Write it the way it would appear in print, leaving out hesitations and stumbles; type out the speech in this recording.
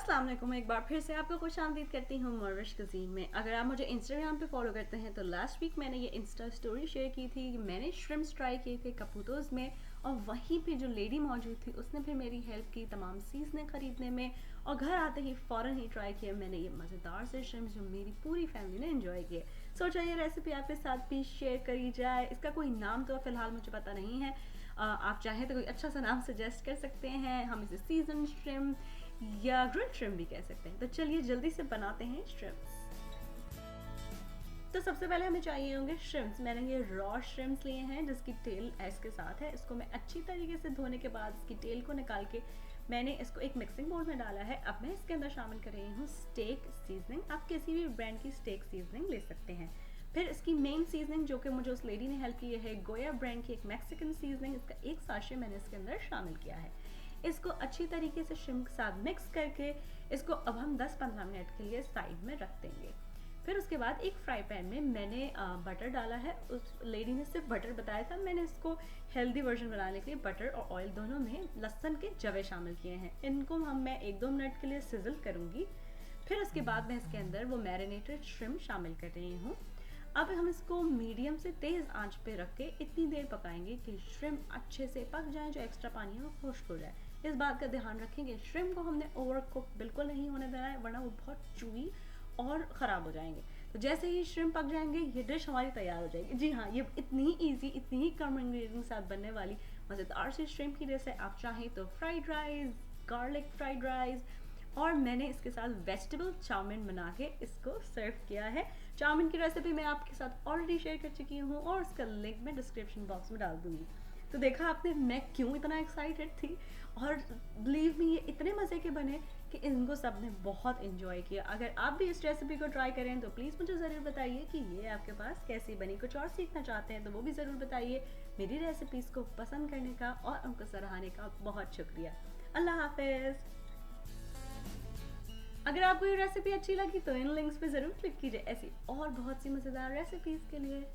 अस्सलाम वालेकुम, एक बार फिर से आपको खुशामदीद करती हूँ मोरविश कुज़ीन में। अगर आप मुझे इंस्टाग्राम पे फॉलो करते हैं तो लास्ट वीक मैंने ये इंस्टा स्टोरी शेयर की थी कि मैंने श्रिम्प्स ट्राई किए थे कपूतोज़ में, और वहीं पे जो लेडी मौजूद थी उसने फिर मेरी हेल्प की तमाम सीज़नें ख़रीदने में, और घर आते ही फ़ौरन ही ट्राई किया मैंने ये मज़ेदार से श्रिम्प्स जो मेरी पूरी फैमिली ने एंजॉय किए। सोचा ये रेसिपी आपके साथ भी शेयर करी जाए। इसका कोई नाम तो फ़िलहाल मुझे पता नहीं है, आप चाहें तो कोई अच्छा सा नाम सजेस्ट कर सकते हैं। हम इसे सीजन श्रिम्प या ग्रिल्ड श्रिम्प भी कह सकते हैं। तो चलिए जल्दी से बनाते हैं श्रिम्प्स। तो सबसे पहले हमें चाहिए होंगे श्रिम्प्स। मैंने ये रॉ श्रिम्प्स लिए हैं जिसकी टेल एस के साथ है। इसको मैं अच्छी तरीके से धोने के बाद इसकी टेल को निकाल के मैंने इसको एक मिक्सिंग बोल में डाला है। अब मैं इसके अंदर शामिल कर रही हूँ स्टेक सीजनिंग। आप किसी भी ब्रांड की स्टेक सीजनिंग ले सकते हैं। फिर इसकी मेन सीजनिंग जो कि मुझे उस लेडी ने हेल्प की है, गोया ब्रांड की एक मैक्सिकन सीजनिंग, इसका एक साशे मैंने इसके अंदर शामिल किया है। इसको अच्छी तरीके से श्रिम्प के साथ मिक्स करके इसको अब हम 10-15 मिनट के लिए साइड में रख देंगे। फिर उसके बाद एक फ्राई पैन में मैंने बटर डाला है। उस लेडी ने सिर्फ बटर बताया था, मैंने इसको हेल्दी वर्जन बनाने के लिए बटर और ऑयल दोनों में लहसुन के जवे शामिल किए हैं। इनको मैं 1-2 मिनट के लिए सिजल करूँगी। फिर उसके बाद मैं इसके अंदर वो मैरिनेटेड श्रिम्प शामिल कर रही हूँ। अब हम इसको मीडियम से तेज़ आंच पे रख के इतनी देर पकाएंगे कि श्रिम्प अच्छे से पक जाए, जो एक्स्ट्रा पानी है वो खुश्क हो जाए। इस बात का ध्यान रखेंगे श्रिम्प को हमने ओवर कुक बिल्कुल नहीं होने देना है, वरना वो बहुत चूई और ख़राब हो जाएंगे। तो जैसे ही श्रिम्प पक जाएंगे ये डिश हमारी तैयार हो जाएगी। जी हाँ, ये इतनी ही ईजी, इतनी ही कम इंग्रेडिएंट्स के साथ बनने वाली मज़ेदार सी श्रिम्प की डिश है। आप चाहें तो fried rice, garlic fried rice, और मैंने इसके साथ वेजिटेबल चाउमीन बना के इसको सर्व किया है। चाउमीन की रेसिपी मैं आपके साथ ऑलरेडी शेयर कर चुकी हूँ और उसका लिंक मैं डिस्क्रिप्शन बॉक्स में डाल दूँगी। तो देखा आपने मैं क्यों इतना एक्साइटेड थी, और बिलीव मी ये इतने मज़े के बने कि इनको सब ने बहुत इन्जॉय किया। अगर आप भी इस रेसिपी को ट्राई करें तो प्लीज़ मुझे ज़रूर बताइए कि ये आपके पास कैसी बनी। कुछ और सीखना चाहते हैं तो वो भी ज़रूर बताइए। मेरी रेसिपीज़ को पसंद करने का और उनको सराहने का बहुत शुक्रिया। अल्लाह हाफिज़। अगर आपको ये रेसिपी अच्छी लगी तो इन लिंक्स पे ज़रूर क्लिक कीजिए ऐसी और बहुत सी मज़ेदार रेसिपीज़ के लिए।